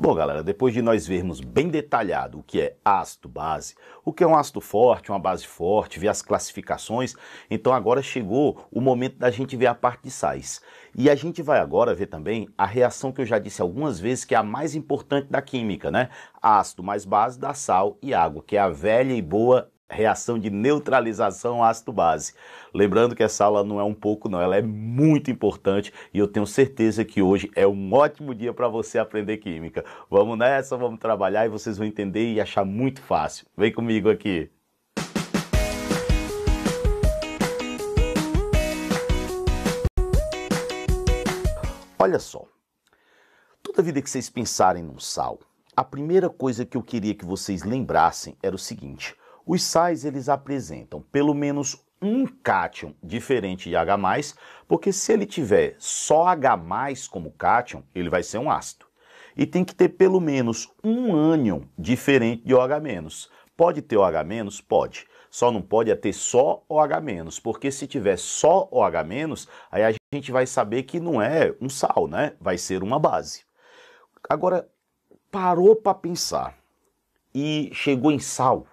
Bom, galera, depois de nós vermos bem detalhado o que é ácido base, o que é um ácido forte, uma base forte, ver as classificações, então agora chegou o momento da gente ver a parte de sais. E a gente vai agora ver também a reação que eu já disse algumas vezes, que é a mais importante da química, né? Ácido mais base dá sal e água, que é a velha e boa reação de neutralização ácido-base. Lembrando que essa aula não é um pouco não, ela é muito importante e eu tenho certeza que hoje é um ótimo dia para você aprender química. Vamos nessa, vamos trabalhar e vocês vão entender e achar muito fácil. Vem comigo aqui. Olha só, toda vida que vocês pensarem num sal, a primeira coisa que eu queria que vocês lembrassem era o seguinte: os sais, eles apresentam pelo menos um cátion diferente de H+, porque se ele tiver só H+ como cátion, ele vai ser um ácido. E tem que ter pelo menos um ânion diferente de OH-. Pode ter OH-? Pode. Só não pode ter só OH-, porque se tiver só OH-, aí a gente vai saber que não é um sal, né? Vai ser uma base. Agora, parou para pensar e chegou em sal?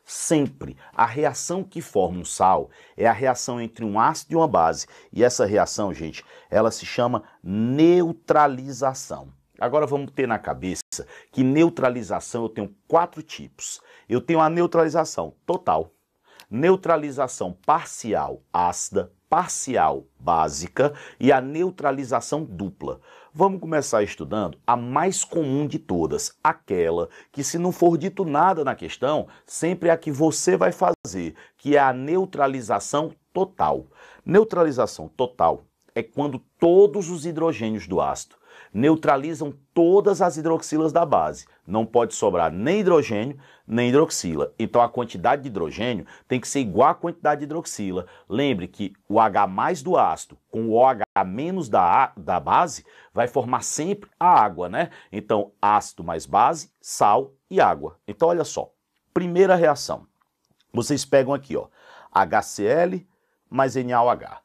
Sempre a reação que forma um sal é a reação entre um ácido e uma base. E essa reação, gente, ela se chama neutralização. Agora vamos ter na cabeça que neutralização eu tenho 4 tipos. Eu tenho a neutralização total, neutralização parcial ácida, parcial básica e a neutralização dupla. Vamos começar estudando a mais comum de todas, aquela que, se não for dito nada na questão, sempre é a que você vai fazer, que é a neutralização total. Neutralização total é quando todos os hidrogênios do ácido neutralizam todas as hidroxilas da base. Não pode sobrar nem hidrogênio, nem hidroxila. Então a quantidade de hidrogênio tem que ser igual à quantidade de hidroxila. Lembre que o H+ do ácido com o OH- da base vai formar sempre a água, né? Então ácido mais base, sal e água. Então olha só, primeira reação. Vocês pegam aqui, ó, HCl mais NaOH.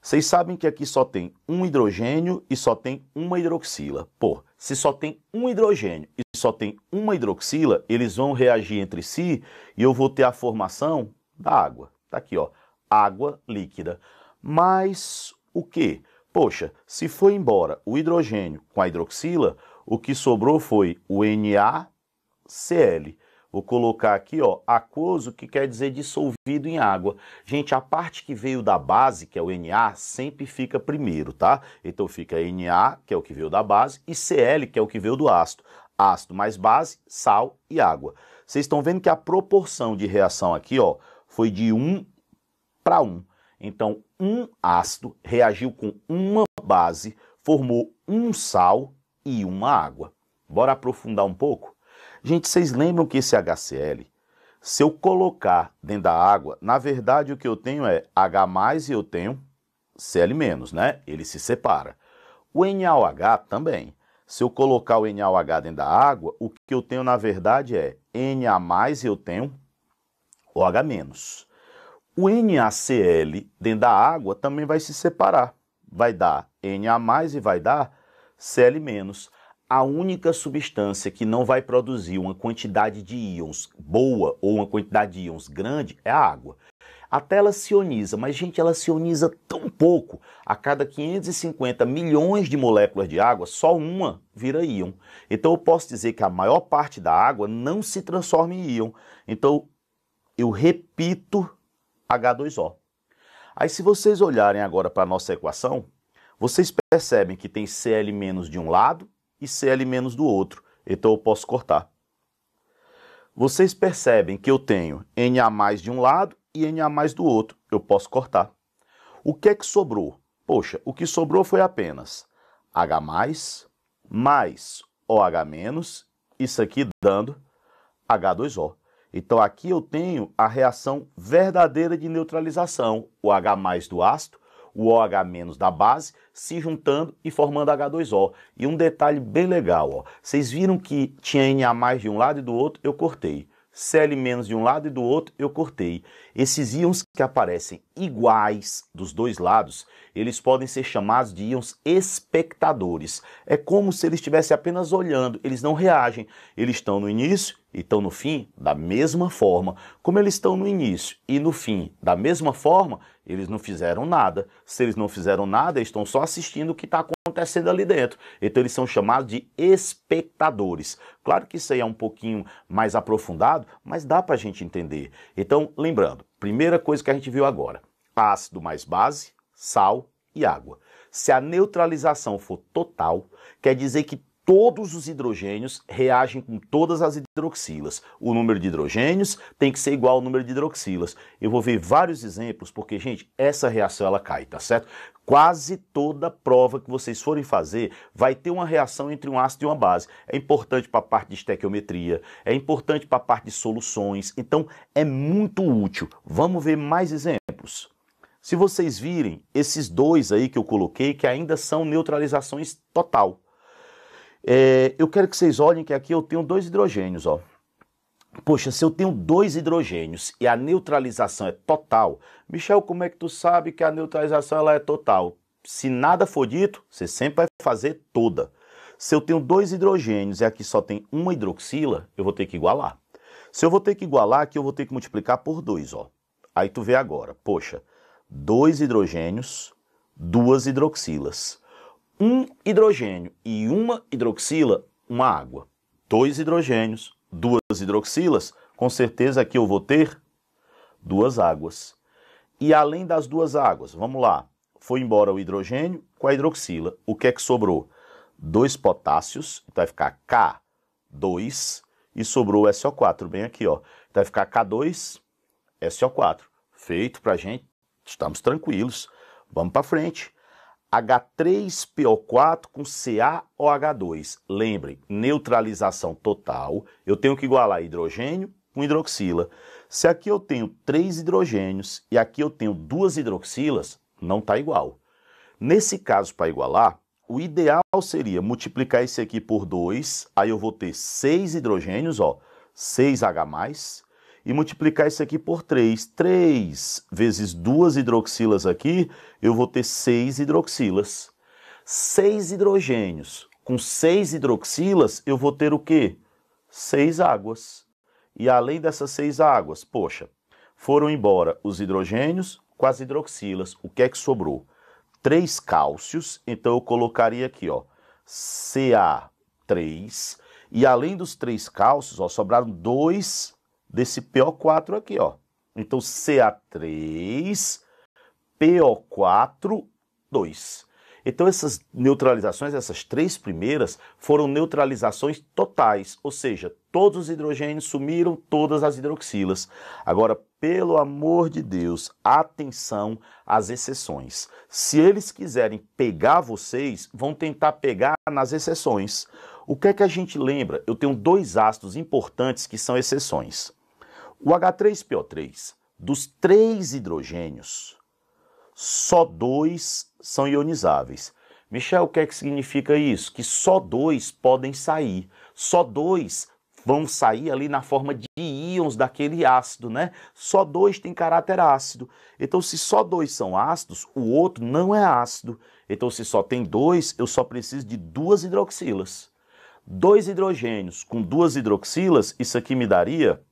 Vocês sabem que aqui só tem um hidrogênio e só tem uma hidroxila. Pô, se só tem um hidrogênio e só tem uma hidroxila, eles vão reagir entre si e eu vou ter a formação da água. Tá aqui, ó, água líquida. Mas o quê? Poxa, se foi embora o hidrogênio com a hidroxila, o que sobrou foi o NaCl. Vou colocar aqui, ó, aquoso, que quer dizer dissolvido em água. Gente, a parte que veio da base, que é o Na, sempre fica primeiro, tá? Então fica Na, que é o que veio da base, e Cl, que é o que veio do ácido. Ácido mais base, sal e água. Vocês estão vendo que a proporção de reação aqui, ó, foi de 1 para 1. Então, um ácido reagiu com uma base, formou um sal e uma água. Bora aprofundar um pouco? Gente, vocês lembram que esse HCl, se eu colocar dentro da água, na verdade o que eu tenho é H+ e eu tenho Cl-, né? Ele se separa. O NaOH também. Se eu colocar o NaOH dentro da água, o que eu tenho na verdade é Na+ e eu tenho OH-. O NaCl dentro da água também vai se separar. Vai dar Na+ e vai dar Cl-. A única substância que não vai produzir uma quantidade de íons boa ou uma quantidade de íons grande é a água. Até ela se ioniza, mas, gente, ela se ioniza tão pouco. A cada 550 milhões de moléculas de água, só uma vira íon. Então eu posso dizer que a maior parte da água não se transforma em íon. Então eu repito H2O. Aí, se vocês olharem agora para a nossa equação, vocês percebem que tem Cl- de um lado e Cl- do outro. Então eu posso cortar. Vocês percebem que eu tenho Na+ de um lado e Na+ do outro. Eu posso cortar. O que é que sobrou? Poxa, o que sobrou foi apenas H+ mais OH-, isso aqui dando H2O. Então aqui eu tenho a reação verdadeira de neutralização. O H+ do ácido, o OH- da base, se juntando e formando H2O. E um detalhe bem legal, ó, vocês viram que tinha Na+ de um lado e do outro, eu cortei. Cl- de um lado e do outro eu cortei. Esses íons que aparecem iguais dos dois lados, eles podem ser chamados de íons espectadores. É como se eles estivessem apenas olhando, eles não reagem. Eles estão no início e estão no fim da mesma forma. Como eles estão no início e no fim da mesma forma, eles não fizeram nada. Se eles não fizeram nada, eles estão só assistindo o que está acontecendo ali dentro. Então eles são chamados de espectadores. Claro que isso aí é um pouquinho mais aprofundado, mas dá para a gente entender. Então, lembrando, primeira coisa que a gente viu agora, ácido mais base, sal e água. Se a neutralização for total, quer dizer que todos os hidrogênios reagem com todas as hidroxilas. O número de hidrogênios tem que ser igual ao número de hidroxilas. Eu vou ver vários exemplos, porque, gente, essa reação ela cai, tá certo? Quase toda prova que vocês forem fazer vai ter uma reação entre um ácido e uma base. É importante para a parte de estequiometria, é importante para a parte de soluções, então é muito útil. Vamos ver mais exemplos. Se vocês virem esses dois aí que eu coloquei, que ainda são neutralizações total. Eu quero que vocês olhem que aqui eu tenho dois hidrogênios, ó. Poxa, se eu tenho dois hidrogênios e a neutralização é total, Michel, como é que tu sabe que a neutralização ela é total? Se nada for dito, você sempre vai fazer toda. Se eu tenho dois hidrogênios e aqui só tem uma hidroxila, eu vou ter que igualar. Se eu vou ter que igualar, aqui eu vou ter que multiplicar por 2, ó. Aí tu vê agora, poxa, dois hidrogênios, duas hidroxilas. Um hidrogênio e uma hidroxila, uma água. Dois hidrogênios, duas hidroxilas, com certeza aqui eu vou ter duas águas. E além das duas águas, vamos lá, foi embora o hidrogênio com a hidroxila. O que é que sobrou? Dois potássios, então vai ficar K2 e sobrou o SO4, bem aqui, ó. Então vai ficar K2, SO4. Feito pra gente, estamos tranquilos. Vamos para frente. H3PO4 com CaOH2. Lembrem, neutralização total, eu tenho que igualar hidrogênio com hidroxila. Se aqui eu tenho 3 hidrogênios e aqui eu tenho 2 hidroxilas, não está igual. Nesse caso, para igualar, o ideal seria multiplicar esse aqui por 2, aí eu vou ter 6 hidrogênios, ó, 6H+, e multiplicar isso aqui por 3. 3 vezes 2 hidroxilas aqui, eu vou ter 6 hidroxilas. 6 hidrogênios com 6 hidroxilas, eu vou ter o quê? 6 águas. E além dessas 6 águas, poxa, foram embora os hidrogênios com as hidroxilas. O que é que sobrou? 3 cálcios, então eu colocaria aqui, ó, Ca3. E além dos 3 cálcios, ó, sobraram 2 desse PO4 aqui, ó. Então, Ca3, PO4, 2. Então, essas neutralizações, essas 3 primeiras, foram neutralizações totais, ou seja, todos os hidrogênios sumiram, todas as hidroxilas. Agora, pelo amor de Deus, atenção às exceções. Se eles quiserem pegar vocês, vão tentar pegar nas exceções. O que é que a gente lembra? Eu tenho 2 ácidos importantes que são exceções. O H3PO3, dos 3 hidrogênios, só 2 são ionizáveis. Michel, o que é que significa isso? Que só 2 podem sair. Só 2 vão sair ali na forma de íons daquele ácido, né? Só 2 têm caráter ácido. Então, se só 2 são ácidos, o outro não é ácido. Então, se só tem 2, eu só preciso de 2 hidroxilas. 2 hidrogênios com 2 hidroxilas, isso aqui me daria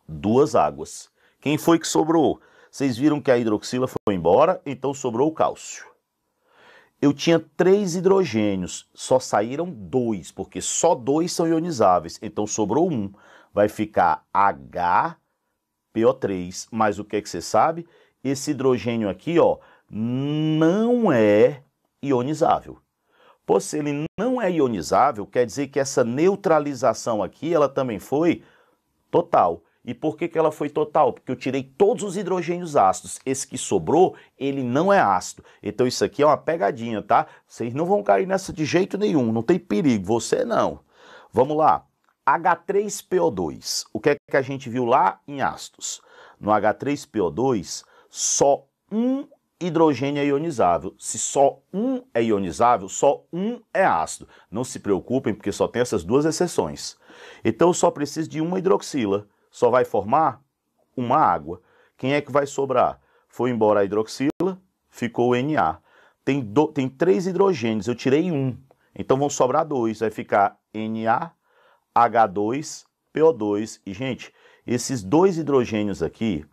2 águas. Quem foi que sobrou? Vocês viram que a hidroxila foi embora, então sobrou o cálcio. Eu tinha 3 hidrogênios, só saíram 2, porque só 2 são ionizáveis, então sobrou 1. Vai ficar HPO3, mas o que é que você sabe? Esse hidrogênio aqui, ó, não é ionizável. Pô, se ele não é ionizável, quer dizer que essa neutralização aqui, ela também foi total. E por que ela foi total? Porque eu tirei todos os hidrogênios ácidos. Esse que sobrou, ele não é ácido. Então isso aqui é uma pegadinha, tá? Vocês não vão cair nessa de jeito nenhum, não tem perigo, você não. Vamos lá. H3PO2. O que é que a gente viu lá em ácidos? No H3PO2, só um hidrogênio é ionizável. Se só um é ionizável, só um é ácido. Não se preocupem, porque só tem essas 2 exceções. Então eu só preciso de uma hidroxila. só vai formar uma água. Quem é que vai sobrar? Foi embora a hidroxila, ficou o Na. Tem 3 hidrogênios, eu tirei 1. Então vão sobrar 2, vai ficar Na, H2, PO2. E, gente, esses 2 hidrogênios aqui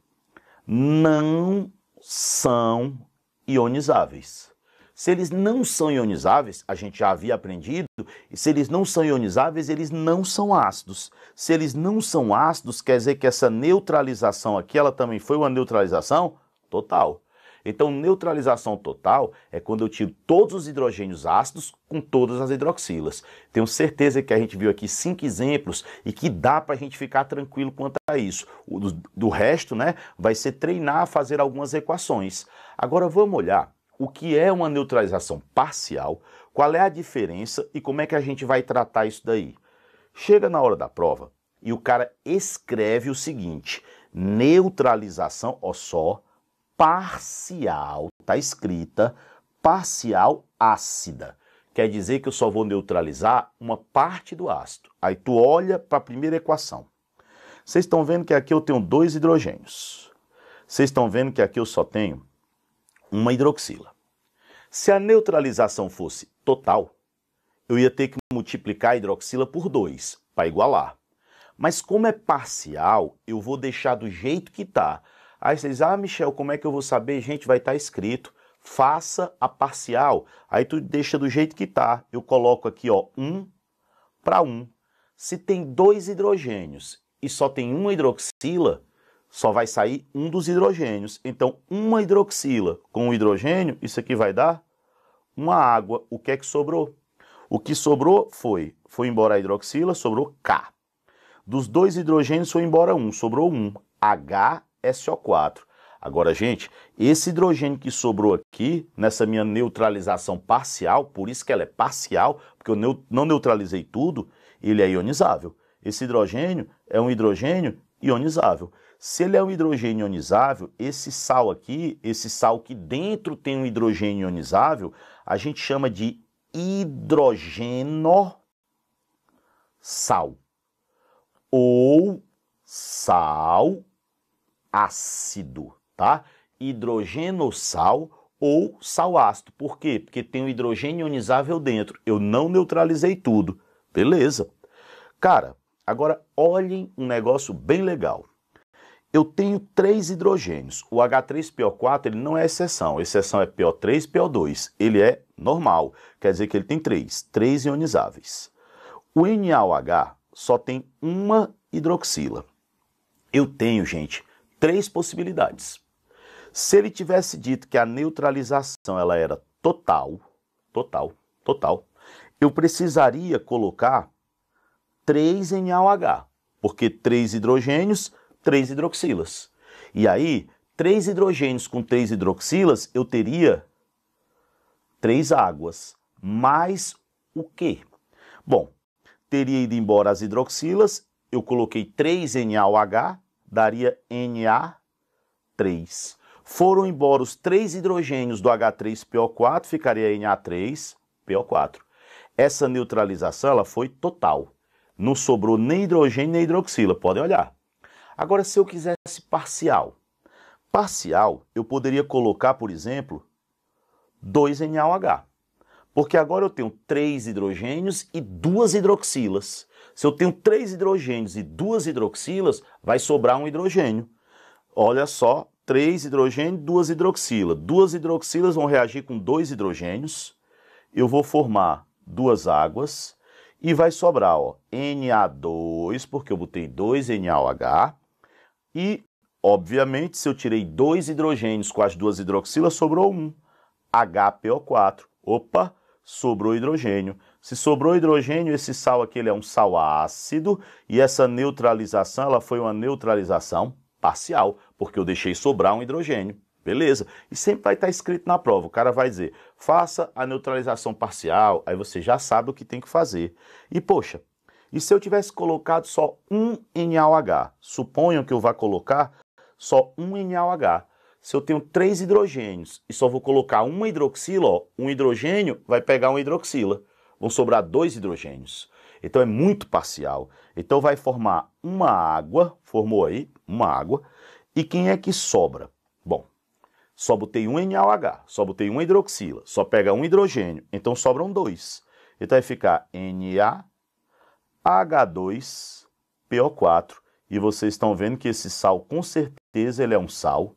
não são ionizáveis. Se eles não são ionizáveis, a gente já havia aprendido, e se eles não são ionizáveis, eles não são ácidos. Se eles não são ácidos, quer dizer que essa neutralização aqui, ela também foi uma neutralização total. Então, neutralização total é quando eu tiro todos os hidrogênios ácidos com todas as hidroxilas. Tenho certeza que a gente viu aqui 5 exemplos e que dá para a gente ficar tranquilo quanto a isso. Do resto, né, vai ser treinar a fazer algumas equações. Agora vamos olhar o que é uma neutralização parcial, qual é a diferença e como é que a gente vai tratar isso daí. Chega na hora da prova e o cara escreve o seguinte: neutralização, ó só, parcial, tá escrita parcial ácida. Quer dizer que eu só vou neutralizar uma parte do ácido. Aí tu olha para a primeira equação. Vocês estão vendo que aqui eu tenho 2 hidrogênios. Vocês estão vendo que aqui eu só tenho uma hidroxila. Se a neutralização fosse total, eu ia ter que multiplicar a hidroxila por 2 para igualar. Mas como é parcial, eu vou deixar do jeito que está. Aí vocês, Michel, como é que eu vou saber? Gente, vai estar escrito, faça a parcial. Aí tu deixa do jeito que está. Eu coloco aqui, ó, 1 para 1. Se tem 2 hidrogênios e só tem uma hidroxila, só vai sair um dos hidrogênios. Então, uma hidroxila com um hidrogênio, isso aqui vai dar uma água. O que é que sobrou? O que sobrou foi embora a hidroxila, sobrou K. Dos 2 hidrogênios foi embora um, sobrou 1, HSO4. Agora, gente, esse hidrogênio que sobrou aqui, nessa minha neutralização parcial, por isso que ela é parcial, porque eu não neutralizei tudo, ele é ionizável. Esse hidrogênio é um hidrogênio ionizável. Se ele é um hidrogênio ionizável, esse sal aqui, esse sal que dentro tem um hidrogênio ionizável, a gente chama de hidrogenossal ou sal ácido, tá? Hidrogenossal ou sal ácido. Por quê? Porque tem um hidrogênio ionizável dentro. Eu não neutralizei tudo. Beleza. Cara, agora olhem um negócio bem legal. Eu tenho 3 hidrogênios. O H3PO4 ele não é exceção. A exceção é PO3 e PO2. Ele é normal. Quer dizer que ele tem 3 ionizáveis. O NaOH só tem uma hidroxila. Eu tenho, gente, 3 possibilidades. Se ele tivesse dito que a neutralização ela era total, eu precisaria colocar 3 NaOH, porque 3 hidrogênios, 3 hidroxilas. E aí, 3 hidrogênios com 3 hidroxilas, eu teria 3 águas. Mais o quê? Bom, teria ido embora as hidroxilas, eu coloquei 3 NaOH, daria Na3. Foram embora os 3 hidrogênios do H3PO4, ficaria Na3PO4. Essa neutralização ela foi total. Não sobrou nem hidrogênio nem hidroxila, podem olhar. Agora, se eu quisesse parcial, eu poderia colocar, por exemplo, 2 NaOH. Porque agora eu tenho 3 hidrogênios e 2 hidroxilas. Se eu tenho 3 hidrogênios e 2 hidroxilas, vai sobrar um hidrogênio. Olha só, 3 hidrogênios e 2 hidroxilas. 2 hidroxilas vão reagir com 2 hidrogênios. Eu vou formar 2 águas e vai sobrar, ó, Na2, porque eu botei 2 NaOH. E, obviamente, se eu tirei 2 hidrogênios com as 2 hidroxilas, sobrou 1, HPO4. Opa, sobrou hidrogênio. Se sobrou hidrogênio, esse sal aqui ele é um sal ácido e essa neutralização ela foi uma neutralização parcial, porque eu deixei sobrar um hidrogênio. Beleza? E sempre vai estar escrito na prova. O cara vai dizer, faça a neutralização parcial, aí você já sabe o que tem que fazer. E, poxa, e se eu tivesse colocado só um NaOH? Suponham que eu vá colocar só um NaOH. Se eu tenho 3 hidrogênios e só vou colocar uma hidroxila, ó, um hidrogênio vai pegar uma hidroxila. Vão sobrar 2 hidrogênios. Então é muito parcial. Então vai formar uma água, formou aí uma água. E quem é que sobra? Bom, só botei um NaOH, só botei uma hidroxila, só pega um hidrogênio, então sobram dois. Então vai ficar NaH2PO4. E vocês estão vendo que esse sal, com certeza, ele é um sal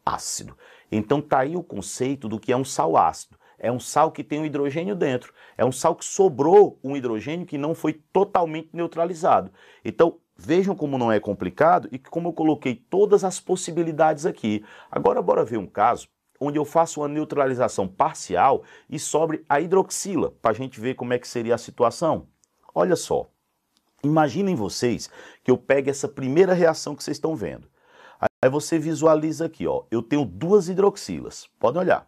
ácido. Então tá aí o conceito do que é um sal ácido. É um sal que tem um hidrogênio dentro. É um sal que sobrou um hidrogênio que não foi totalmente neutralizado. Então, vejam como não é complicado e como eu coloquei todas as possibilidades aqui. Agora, bora ver um caso onde eu faço uma neutralização parcial e sobre a hidroxila, para a gente ver como é que seria a situação. Olha só, imaginem vocês que eu pegue essa primeira reação que vocês estão vendo. Aí você visualiza aqui, ó, eu tenho duas hidroxilas, podem olhar.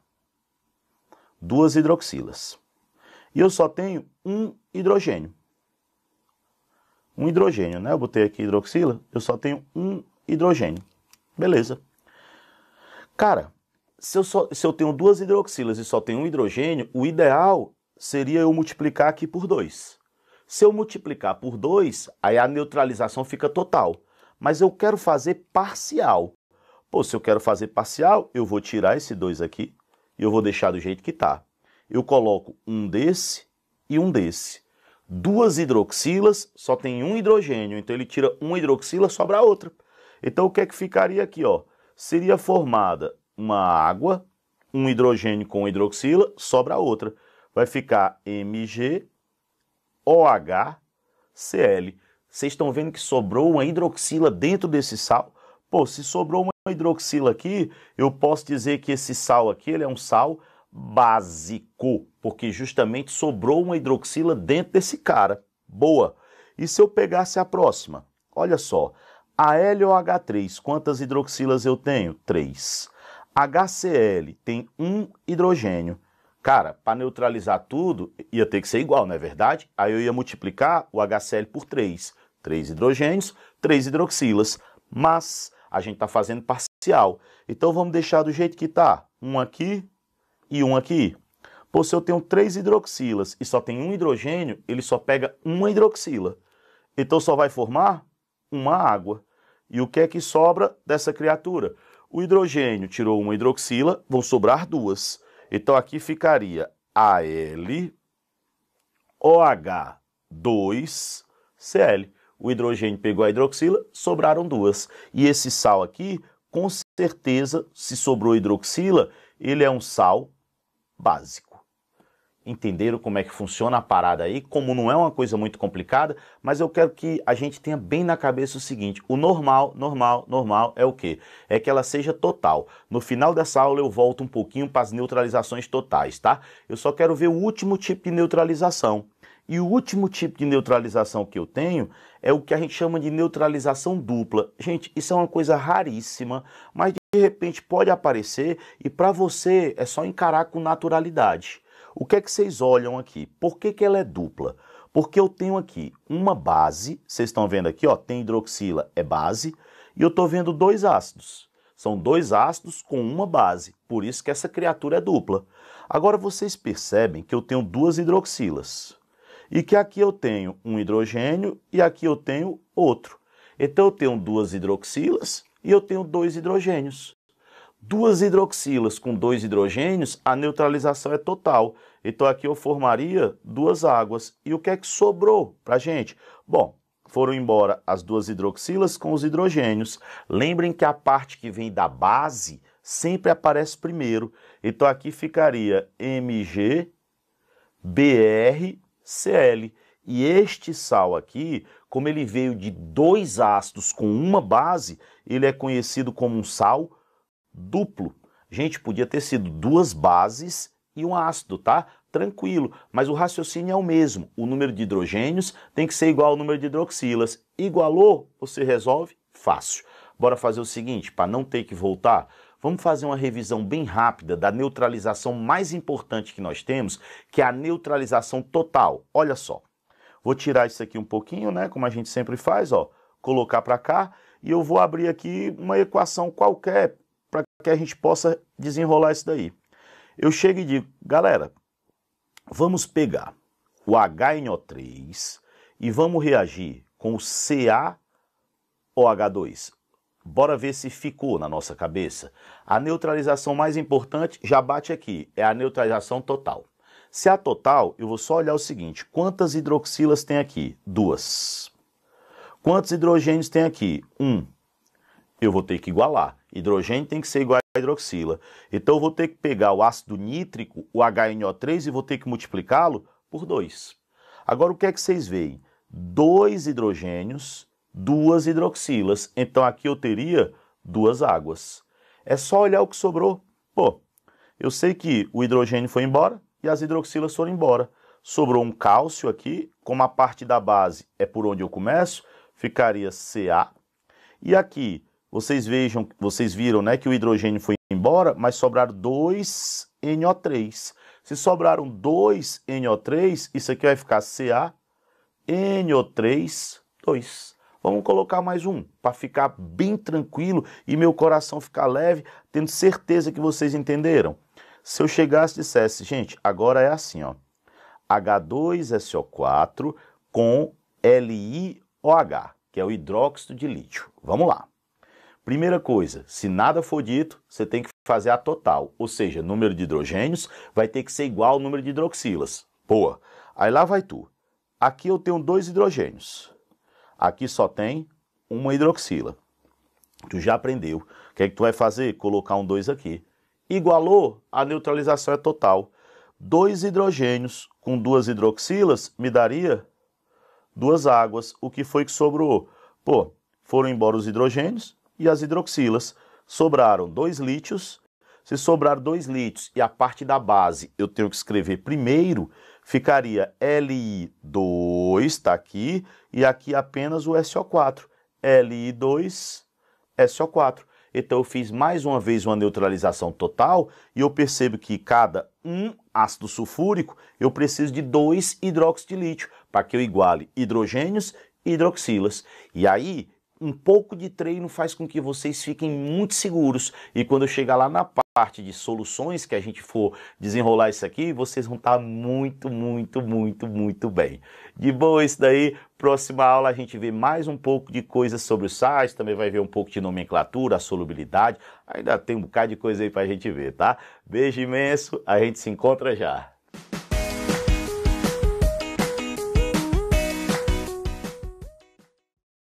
Duas hidroxilas. E eu só tenho um hidrogênio. Um hidrogênio, né? Eu botei aqui hidroxila, eu só tenho um hidrogênio. Beleza. Cara, se eu tenho duas hidroxilas e só tenho um hidrogênio, o ideal seria eu multiplicar aqui por 2. Se eu multiplicar por 2, aí a neutralização fica total. Mas eu quero fazer parcial. Pô, se eu quero fazer parcial, eu vou tirar esse 2 aqui e eu vou deixar do jeito que tá. Eu coloco um desse e um desse. Duas hidroxilas, só tem um hidrogênio, então ele tira uma hidroxila, sobra outra. Então o que é que ficaria aqui, ó? Seria formada uma água, um hidrogênio com hidroxila, sobra outra. Vai ficar MgOHCl. Vocês estão vendo que sobrou uma hidroxila dentro desse sal? Pô, se sobrou uma hidroxila aqui, eu posso dizer que esse sal aqui ele é um sal básico, porque justamente sobrou uma hidroxila dentro desse cara. Boa! E se eu pegasse a próxima? Olha só, a LOH3, quantas hidroxilas eu tenho? 3. HCl tem um hidrogênio. Cara, para neutralizar tudo, ia ter que ser igual, não é verdade? Aí eu ia multiplicar o HCl por 3. 3 hidrogênios, 3 hidroxilas. Mas a gente está fazendo parcial. Então vamos deixar do jeito que está. Um aqui e um aqui. Pô, se eu tenho 3 hidroxilas e só tem um hidrogênio, ele só pega uma hidroxila. Então só vai formar uma água. E o que é que sobra dessa criatura? O hidrogênio tirou uma hidroxila, vão sobrar duas. Então aqui ficaria AlOH2Cl. O hidrogênio pegou a hidroxila, sobraram duas. E esse sal aqui, com certeza, se sobrou hidroxila, ele é um sal básico. Entenderam como é que funciona a parada aí? Como não é uma coisa muito complicada, mas eu quero que a gente tenha bem na cabeça o seguinte: o normal é o quê? É que ela seja total. No final dessa aula eu volto um pouquinho para as neutralizações totais, tá? Eu só quero ver o último tipo de neutralização. E o último tipo de neutralização que eu tenho é o que a gente chama de neutralização dupla. Gente, isso é uma coisa raríssima, mas de repente pode aparecer e para você é só encarar com naturalidade. O que é que vocês olham aqui? Por que que ela é dupla? Porque eu tenho aqui uma base, vocês estão vendo aqui, ó, tem hidroxila, é base, e eu estou vendo dois ácidos. São dois ácidos com uma base, por isso que essa criatura é dupla. Agora vocês percebem que eu tenho duas hidroxilas. E que aqui eu tenho um hidrogênio e aqui eu tenho outro. Então eu tenho duas hidroxilas e eu tenho dois hidrogênios. Duas hidroxilas com dois hidrogênios, a neutralização é total. Então aqui eu formaria duas águas. E o que é que sobrou para a gente? Bom, foram embora as duas hidroxilas com os hidrogênios. Lembrem que a parte que vem da base sempre aparece primeiro. Então aqui ficaria MgBrCl. E este sal aqui, como ele veio de dois ácidos com uma base, ele é conhecido como um sal duplo. Gente, podia ter sido duas bases e um ácido, tá? Tranquilo, mas o raciocínio é o mesmo. O número de hidrogênios tem que ser igual ao número de hidroxilas. Igualou, você resolve? Fácil. Bora fazer o seguinte, para não ter que voltar, vamos fazer uma revisão bem rápida da neutralização mais importante que nós temos, que é a neutralização total. Olha só, vou tirar isso aqui um pouquinho, né, como a gente sempre faz, ó, colocar para cá, e eu vou abrir aqui uma equação qualquer para que a gente possa desenrolar isso daí. Eu chego e digo, galera, vamos pegar o HNO3 e vamos reagir com o CaOH2. Bora ver se ficou na nossa cabeça. A neutralização mais importante já bate aqui, é a neutralização total. Se a total, eu vou só olhar o seguinte, quantas hidroxilas tem aqui? 2. Quantos hidrogênios tem aqui? 1. Eu vou ter que igualar. Hidrogênio tem que ser igual a hidroxila. Então eu vou ter que pegar o ácido nítrico, o HNO3, e vou ter que multiplicá-lo por 2. Agora o que é que vocês veem? 2 hidrogênios, 2 hidroxilas. Então aqui eu teria 2 águas. É só olhar o que sobrou. Pô, eu sei que o hidrogênio foi embora e as hidroxilas foram embora. Sobrou um cálcio aqui, como a parte da base é por onde eu começo, ficaria Ca. E aqui, vocês viram, né, que o hidrogênio foi embora, mas sobraram 2 NO3. Se sobraram 2 NO3, isso aqui vai ficar Ca, NO3, 2. Vamos colocar mais um, para ficar bem tranquilo e meu coração ficar leve, tendo certeza que vocês entenderam. Se eu chegasse e dissesse, gente, agora é assim, ó, H2SO4 com LiOH, que é o hidróxido de lítio. Vamos lá. Primeira coisa, se nada for dito, você tem que fazer a total, ou seja, número de hidrogênios vai ter que ser igual ao número de hidroxilas. Boa. Aí lá vai tu. Aqui eu tenho 2 hidrogênios. Aqui só tem uma hidroxila. Tu já aprendeu. O que é que tu vai fazer? Colocar um 2 aqui. Igualou, a neutralização é total. 2 hidrogênios com 2 hidroxilas me daria 2 águas. O que foi que sobrou? Pô, foram embora os hidrogênios e as hidroxilas. Sobraram 2 lítios. Se sobrar 2 lítios e a parte da base eu tenho que escrever primeiro, ficaria Li2, está aqui, e aqui apenas o SO4. Li2, SO4. Então eu fiz mais uma vez uma neutralização total e eu percebo que cada um ácido sulfúrico eu preciso de 2 hidróxido de lítio para que eu iguale hidrogênios e hidroxilas. E aí, um pouco de treino faz com que vocês fiquem muito seguros e quando eu chegar lá na parte de soluções que a gente for desenrolar isso aqui, vocês vão estar muito bem. De boa isso daí, próxima aula a gente vê mais um pouco de coisas sobre os sais, também vai ver um pouco de nomenclatura, a solubilidade, ainda tem um bocado de coisa aí pra gente ver, tá? Beijo imenso, a gente se encontra já.